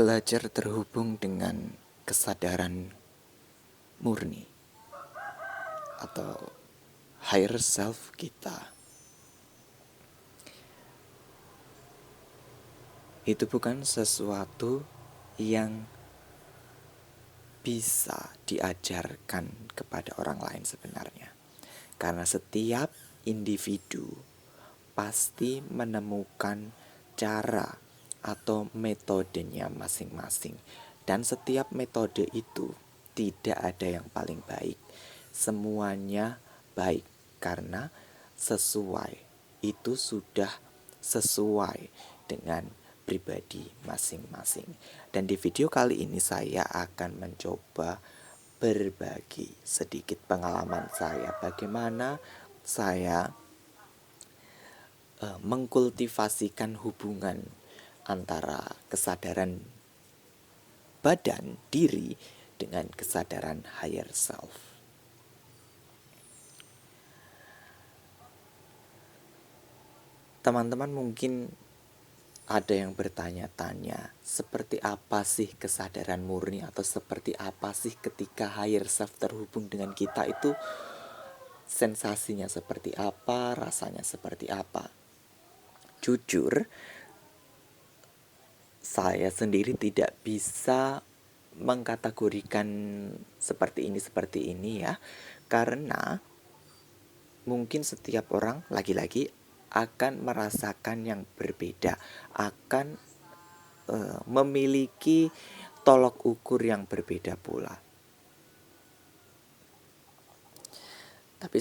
Belajar terhubung dengan kesadaran murni atau higher self kita. Itu bukan sesuatu yang bisa diajarkan kepada orang lain sebenarnya. Karena setiap individu pasti menemukan cara atau metodenya masing-masing. Dan setiap metode itu tidak ada yang paling baik. Semuanya baik karena sesuai. Itu sudah sesuai dengan pribadi masing-masing. Dan di video kali ini saya akan mencoba berbagi sedikit pengalaman saya. Bagaimana saya mengkultivasikan hubungan antara kesadaran badan diri dengan kesadaran higher self. Teman-teman mungkin ada yang bertanya-tanya, seperti apa sih kesadaran murni atau seperti apa sih ketika higher self terhubung dengan kita itu, sensasinya seperti apa, rasanya seperti apa. Jujur, saya sendiri tidak bisa mengkategorikan seperti ini ya. Karena mungkin setiap orang lagi-lagi akan merasakan yang berbeda, akan memiliki tolok ukur yang berbeda pula. Tapi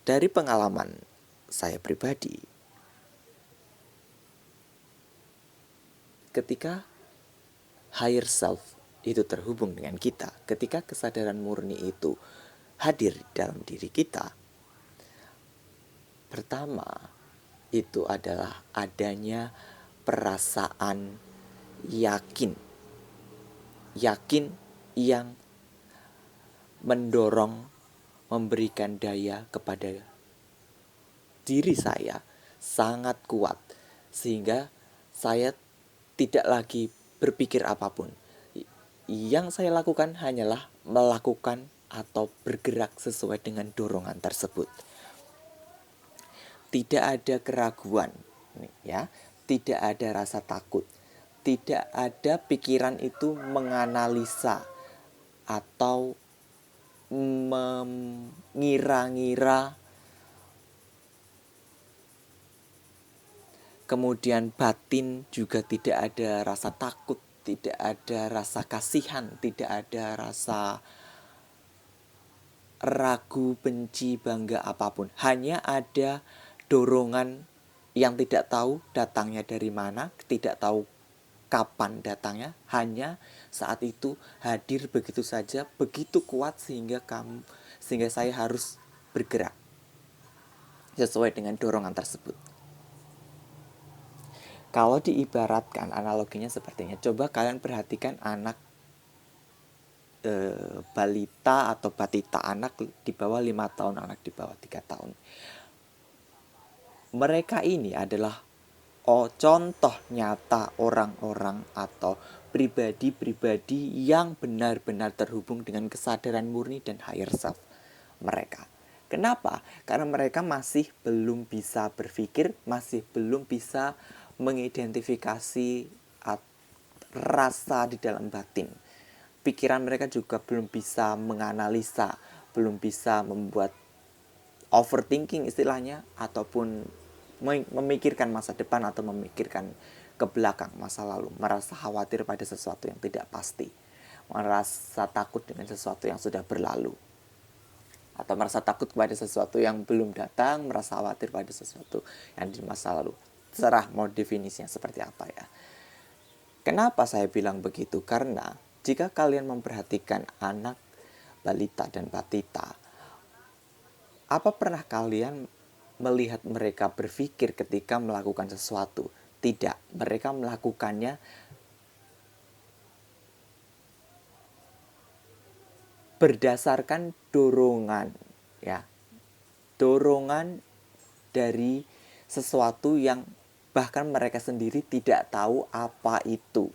dari pengalaman saya pribadi, ketika higher self itu terhubung dengan kita, ketika kesadaran murni itu hadir dalam diri kita, pertama itu adalah adanya perasaan yakin yang mendorong, memberikan daya kepada diri saya sangat kuat, sehingga saya tidak lagi berpikir apapun. Yang saya lakukan hanyalah melakukan atau bergerak sesuai dengan dorongan tersebut. Tidak ada keraguan, ya, tidak ada rasa takut, tidak ada pikiran itu menganalisa atau mengira-ngira. Kemudian batin juga tidak ada rasa takut, tidak ada rasa kasihan, tidak ada rasa ragu, benci, bangga apapun. Hanya ada dorongan yang tidak tahu datangnya dari mana, tidak tahu kapan datangnya, hanya saat itu hadir begitu saja, begitu kuat sehingga saya harus bergerak sesuai dengan dorongan tersebut. Kalau diibaratkan analoginya sepertinya, coba kalian perhatikan anak balita atau batita, anak di bawah 5 tahun, anak di bawah 3 tahun. Mereka ini adalah contoh nyata orang-orang atau pribadi-pribadi yang benar-benar terhubung dengan kesadaran murni dan higher self mereka. Kenapa? Karena mereka masih belum bisa berpikir, masih belum bisa mengidentifikasi rasa di dalam batin. Pikiran mereka juga belum bisa menganalisa, belum bisa membuat overthinking istilahnya, ataupun memikirkan masa depan atau memikirkan ke belakang masa lalu, merasa khawatir pada sesuatu yang tidak pasti, merasa takut dengan sesuatu yang sudah berlalu, atau merasa takut pada sesuatu yang belum datang, merasa khawatir pada sesuatu yang di masa lalu. Terserah mau definisinya seperti apa ya. Kenapa saya bilang begitu? Karena jika kalian memperhatikan anak balita dan batita, apa pernah kalian melihat mereka berpikir ketika melakukan sesuatu? Tidak, mereka melakukannya berdasarkan dorongan, ya. Dorongan dari sesuatu yang bahkan mereka sendiri tidak tahu apa itu.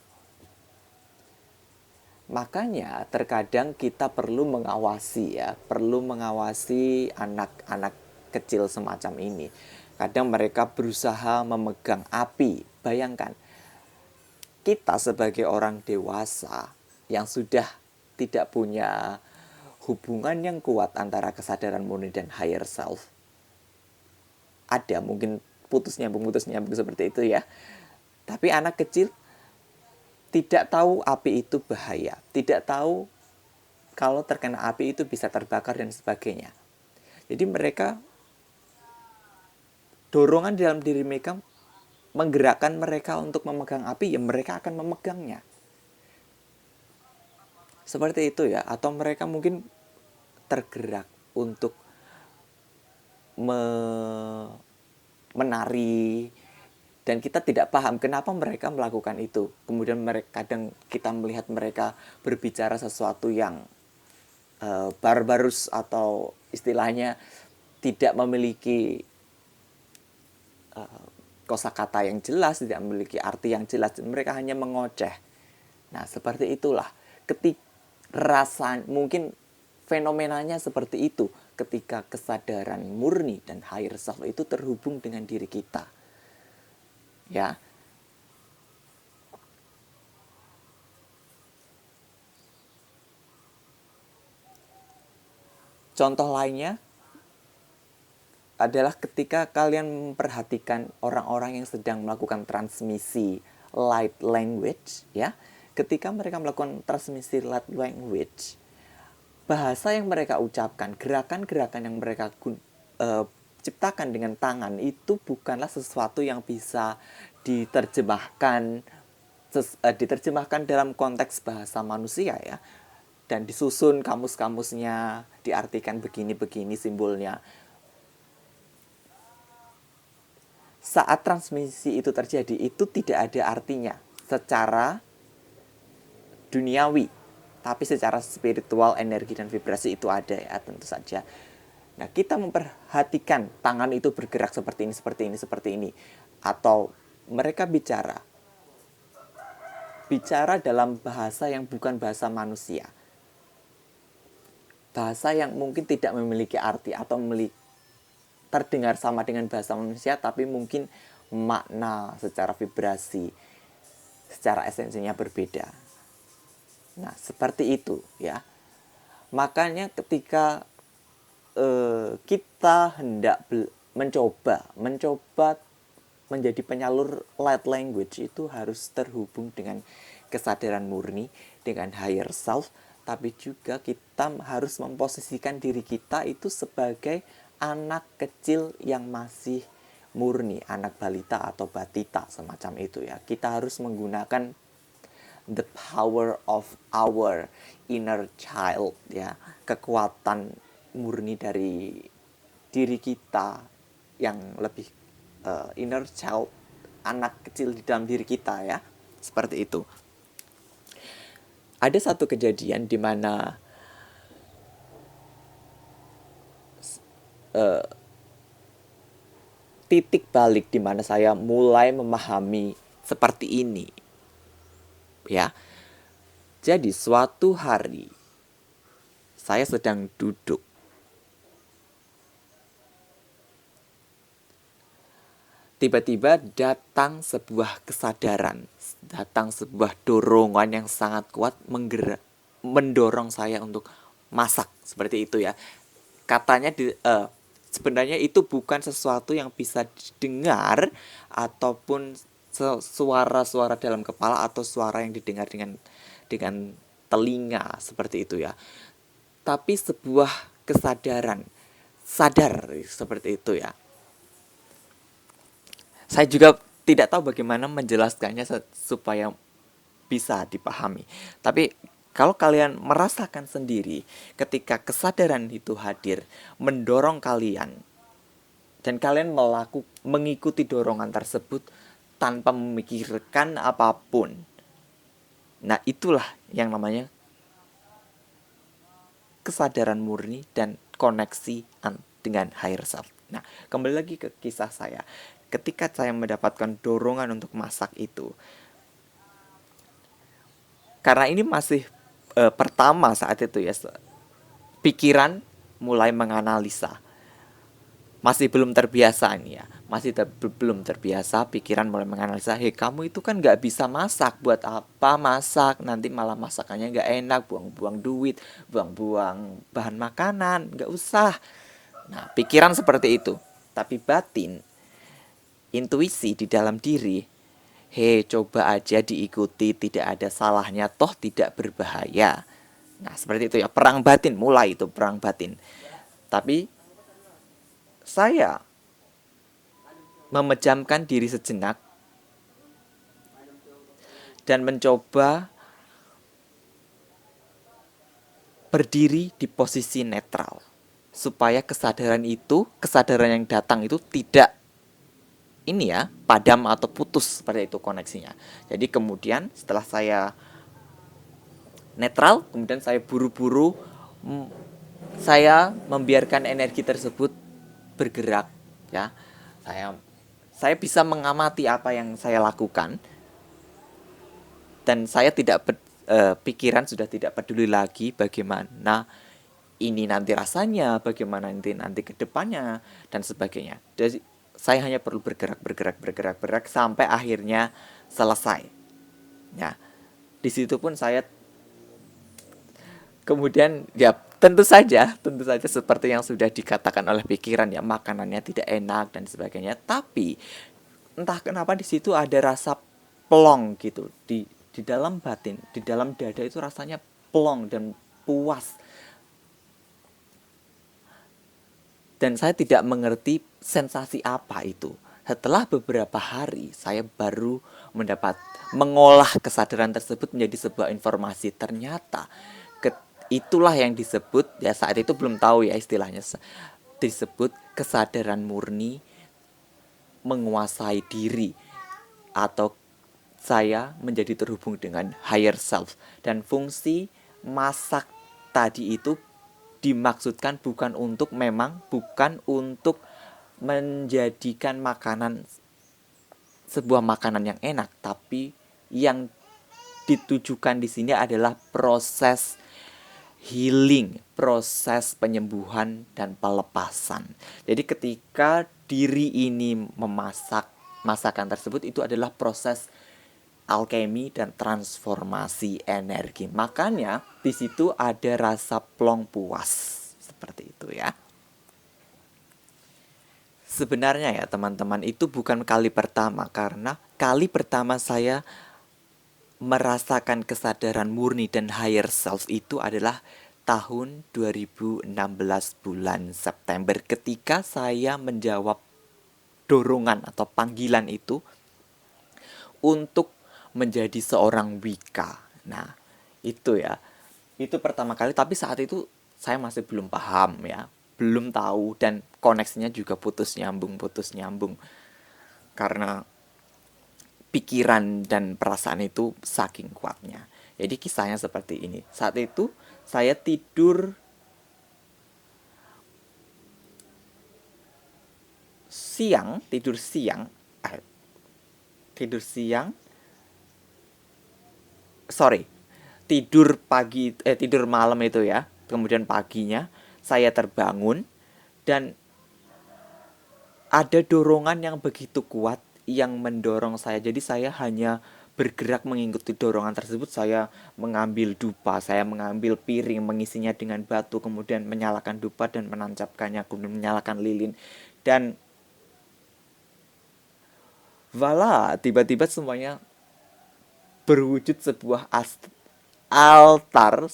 Makanya terkadang kita perlu mengawasi ya, perlu mengawasi anak-anak kecil semacam ini. Kadang mereka berusaha memegang api. Bayangkan, kita sebagai orang dewasa yang sudah tidak punya hubungan yang kuat antara kesadaran murni dan higher self. Ada mungkin putus nyambung seperti itu ya. Tapi anak kecil tidak tahu api itu bahaya, tidak tahu kalau terkena api itu bisa terbakar dan sebagainya. Jadi mereka, dorongan dalam diri mereka menggerakkan mereka untuk memegang api, ya mereka akan memegangnya. Seperti itu ya. Atau mereka mungkin tergerak untuk menari, dan kita tidak paham kenapa mereka melakukan itu. Kemudian kadang kita melihat mereka berbicara sesuatu yang barbarus atau istilahnya tidak memiliki kosakata yang jelas, tidak memiliki arti yang jelas, mereka hanya mengoceh. Nah, seperti itulah mungkin fenomenanya seperti itu ketika kesadaran murni dan higher self itu terhubung dengan diri kita. Ya. Contoh lainnya adalah ketika kalian memperhatikan orang-orang yang sedang melakukan transmisi light language, ya. Ketika mereka melakukan transmisi light language, bahasa yang mereka ucapkan, gerakan-gerakan yang mereka ciptakan dengan tangan itu bukanlah sesuatu yang bisa diterjemahkan dalam konteks bahasa manusia ya, dan disusun kamus-kamusnya, diartikan begini-begini simbolnya. Saat transmisi itu terjadi, itu tidak ada artinya secara duniawi, tapi secara spiritual, energi dan vibrasi itu ada ya, tentu saja. Nah, kita memperhatikan tangan itu bergerak seperti ini, atau mereka bicara dalam bahasa yang bukan bahasa manusia, bahasa yang mungkin tidak memiliki arti atau terdengar sama dengan bahasa manusia, tapi mungkin makna secara vibrasi, secara esensinya berbeda. Nah, seperti itu ya. Makanya ketika kita hendak mencoba menjadi penyalur light language, itu harus terhubung dengan kesadaran murni, dengan higher self, tapi juga kita harus memposisikan diri kita itu sebagai anak kecil yang masih murni, anak balita atau batita semacam itu ya. Kita harus menggunakan the power of our inner child ya, kekuatan murni dari diri kita yang lebih inner child, anak kecil di dalam diri kita ya. Seperti itu. Ada satu kejadian di mana titik balik di mana saya mulai memahami seperti ini. Ya. Jadi suatu hari saya sedang duduk. Tiba-tiba datang sebuah kesadaran, datang sebuah dorongan yang sangat kuat mendorong saya untuk masak, seperti itu ya. Katanya sebenarnya itu bukan sesuatu yang bisa didengar ataupun suara-suara dalam kepala atau suara yang didengar dengan telinga seperti itu ya. Tapi sebuah kesadaran, sadar seperti itu ya. Saya juga tidak tahu bagaimana menjelaskannya supaya bisa dipahami. Tapi kalau kalian merasakan sendiri ketika kesadaran itu hadir, mendorong kalian, dan kalian mengikuti dorongan tersebut tanpa memikirkan apapun. Nah, itulah yang namanya kesadaran murni dan koneksi dengan higher self. Nah, kembali lagi ke kisah saya. Ketika saya mendapatkan dorongan untuk masak itu, karena ini masih pertama saat itu ya, pikiran mulai menganalisa. Masih belum terbiasa nih ya, belum terbiasa, pikiran mulai menganalisa, hei kamu itu kan nggak bisa masak, buat apa masak, nanti malah masakannya nggak enak, buang-buang duit, buang-buang bahan makanan, nggak usah. Nah, pikiran seperti itu. Tapi batin, intuisi di dalam diri, hei coba aja diikuti, tidak ada salahnya, toh tidak berbahaya. Nah, seperti itu ya, perang batin, mulai itu perang batin. Tapi saya memejamkan diri sejenak dan mencoba berdiri di posisi netral supaya kesadaran yang datang itu tidak ini ya, padam atau putus seperti itu koneksinya. Jadi kemudian setelah saya netral, kemudian saya buru-buru saya membiarkan energi tersebut bergerak ya. Saya bisa mengamati apa yang saya lakukan, dan saya tidak pikiran sudah tidak peduli lagi bagaimana ini nanti rasanya, bagaimana nanti ke depannya dan sebagainya. Jadi saya hanya perlu bergerak sampai akhirnya selesai. Ya, di situ pun saya kemudian ya tentu saja seperti yang sudah dikatakan oleh pikiran ya, makanannya tidak enak dan sebagainya. Tapi entah kenapa di situ ada rasa plong gitu di dalam batin, di dalam dada itu rasanya plong dan puas. Dan saya tidak mengerti sensasi apa itu. Setelah beberapa hari, saya baru mengolah kesadaran tersebut menjadi sebuah informasi. Ternyata itulah yang disebut, ya saat itu belum tahu ya istilahnya, disebut kesadaran murni menguasai diri, atau saya menjadi terhubung dengan higher self. Dan fungsi masak tadi itu dimaksudkan bukan untuk menjadikan sebuah makanan yang enak, tapi yang ditujukan di sini adalah proses healing, proses penyembuhan dan pelepasan. Jadi ketika diri ini memasak masakan tersebut, itu adalah proses alkemi dan transformasi energi. Makanya di situ ada rasa plong puas seperti itu ya. Sebenarnya ya teman-teman, itu bukan kali pertama, karena kali pertama saya merasakan kesadaran murni dan higher self itu adalah tahun 2016 bulan September, ketika saya menjawab dorongan atau panggilan itu untuk menjadi seorang Wicca. Nah, itu ya. Itu pertama kali, tapi saat itu saya masih belum paham ya, belum tahu, dan koneksinya juga putus nyambung karena pikiran dan perasaan itu saking kuatnya. Jadi kisahnya seperti ini. Saat itu saya tidur siang, tidur siang, sorry, tidur malam itu ya. Kemudian paginya saya terbangun dan ada dorongan yang begitu kuat yang mendorong saya. Jadi saya hanya bergerak mengikuti dorongan tersebut. Saya mengambil dupa, saya mengambil piring, mengisinya dengan batu, kemudian menyalakan dupa dan menancapkannya, kemudian menyalakan lilin. Dan voila, tiba-tiba semuanya berwujud sebuah altar,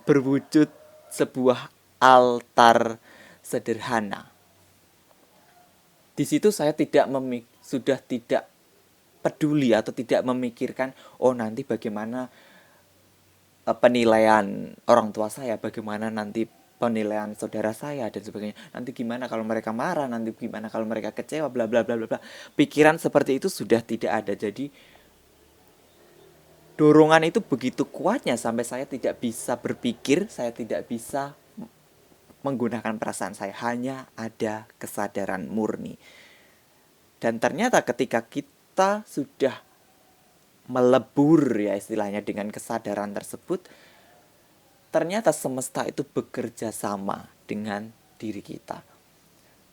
berwujud sebuah altar sederhana. Di situ saya sudah tidak peduli atau tidak memikirkan, oh nanti bagaimana penilaian orang tua saya, bagaimana nanti penilaian saudara saya dan sebagainya. Nanti gimana kalau mereka marah, nanti gimana kalau mereka kecewa, bla bla bla bla. Pikiran seperti itu sudah tidak ada. Jadi dorongan itu begitu kuatnya sampai saya tidak bisa berpikir, saya tidak bisa menggunakan perasaan saya, hanya ada kesadaran murni. Dan ternyata ketika kita sudah melebur ya istilahnya dengan kesadaran tersebut, ternyata semesta itu bekerja sama dengan diri kita.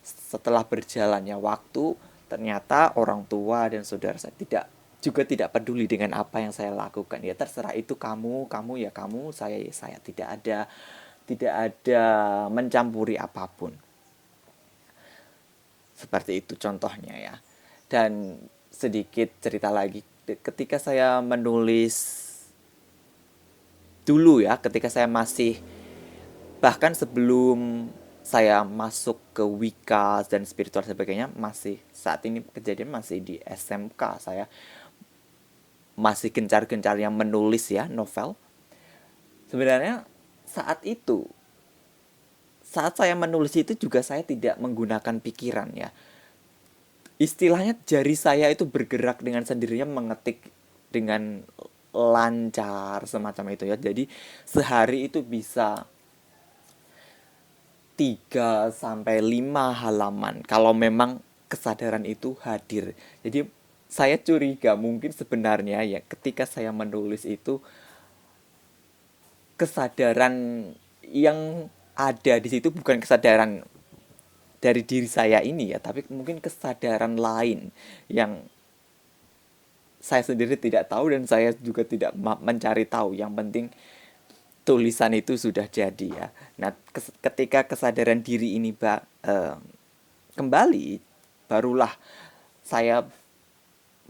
Setelah berjalannya waktu, ternyata orang tua dan saudara saya tidak peduli dengan apa yang saya lakukan. Ya terserah, itu kamu ya kamu, saya ya saya, tidak ada mencampuri apapun. Seperti itu contohnya ya. Dan sedikit cerita lagi, ketika saya menulis dulu ya, ketika saya masih, bahkan sebelum saya masuk ke Wika dan spiritual sebagainya, masih saat ini kejadian masih di SMK, saya masih gencar-gencarnya menulis ya novel. Sebenarnya saat itu, saat saya menulis itu juga saya tidak menggunakan pikiran ya. Istilahnya jari saya itu bergerak dengan sendirinya, mengetik dengan lancar semacam itu ya. Jadi sehari itu bisa 3 sampai 5 halaman kalau memang kesadaran itu hadir. Jadi saya curiga mungkin sebenarnya ya, ketika saya menulis itu kesadaran yang ada di situ bukan kesadaran dari diri saya ini ya, tapi mungkin kesadaran lain yang saya sendiri tidak tahu dan saya juga tidak mencari tahu. Yang penting tulisan itu sudah jadi ya. Nah, ketika kesadaran diri ini kembali, barulah saya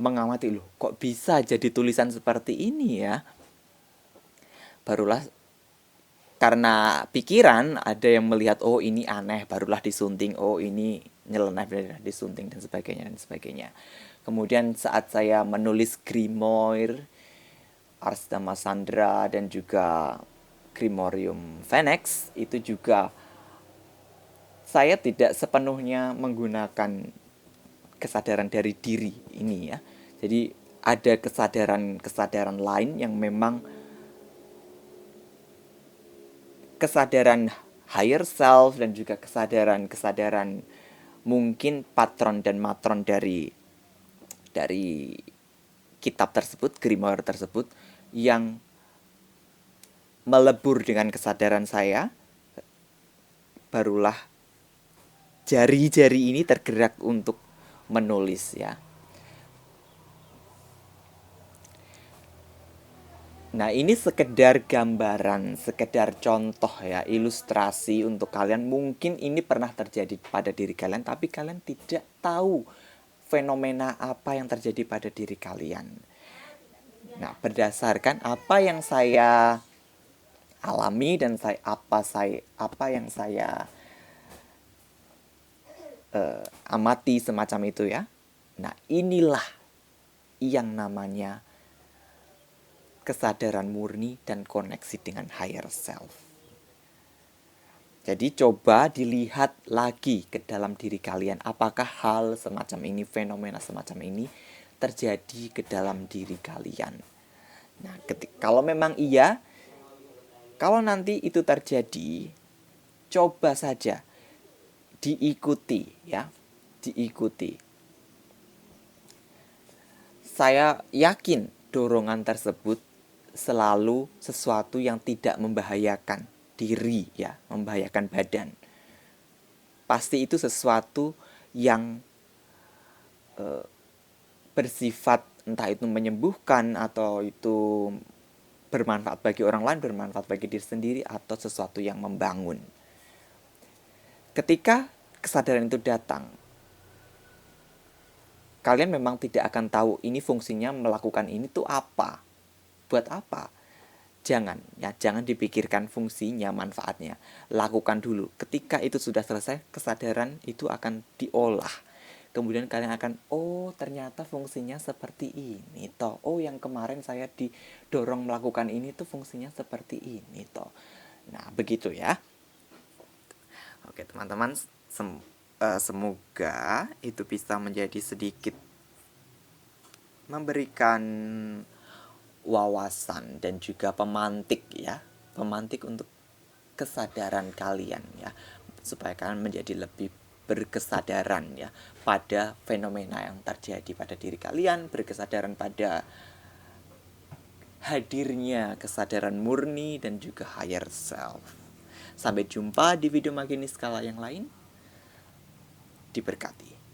mengamati, loh kok bisa jadi tulisan seperti ini ya. Barulah karena pikiran ada yang melihat, oh ini aneh, barulah disunting, oh ini nyeleneh, barulah disunting dan sebagainya dan sebagainya. Kemudian saat saya menulis Grimoire Ars Damasandra dan juga Grimorium Phoenix, itu juga saya tidak sepenuhnya menggunakan kesadaran dari diri ini ya. Jadi ada kesadaran-kesadaran lain yang memang kesadaran higher self dan juga kesadaran-kesadaran mungkin patron dan matron dari kitab tersebut, grimoire tersebut, yang melebur dengan kesadaran saya. Barulah jari-jari ini tergerak untuk menulis ya. Nah, ini sekedar gambaran, sekedar contoh ya, ilustrasi untuk kalian. Mungkin ini pernah terjadi pada diri kalian, tapi kalian tidak tahu fenomena apa yang terjadi pada diri kalian. Nah, berdasarkan apa yang saya alami dan apa yang saya amati semacam itu ya. Nah, inilah yang namanya kesadaran murni dan koneksi dengan higher self. Jadi coba dilihat lagi ke dalam diri kalian, apakah hal semacam ini, fenomena semacam ini terjadi ke dalam diri kalian. Nah, kalau memang iya, kalau nanti itu terjadi, coba saja diikuti ya, diikuti. Saya yakin dorongan tersebut selalu sesuatu yang tidak membahayakan diri ya, membahayakan badan. Pasti itu sesuatu yang bersifat entah itu menyembuhkan atau itu bermanfaat bagi orang lain, bermanfaat bagi diri sendiri, atau sesuatu yang membangun. Ketika kesadaran itu datang, kalian memang tidak akan tahu ini fungsinya melakukan ini tuh apa, buat apa. Jangan dipikirkan fungsinya, manfaatnya. Lakukan dulu. Ketika itu sudah selesai, kesadaran itu akan diolah. Kemudian kalian akan, oh ternyata fungsinya seperti ini toh. Oh yang kemarin saya didorong melakukan ini tuh fungsinya seperti ini toh. Nah begitu ya. Oke teman-teman, semoga itu bisa menjadi sedikit memberikan wawasan dan juga pemantik ya, pemantik untuk kesadaran kalian ya, supaya kalian menjadi lebih berkesadaran ya pada fenomena yang terjadi pada diri kalian, berkesadaran pada hadirnya kesadaran murni dan juga higher self. Sampai jumpa di video Magini Skala yang lain. Diberkati.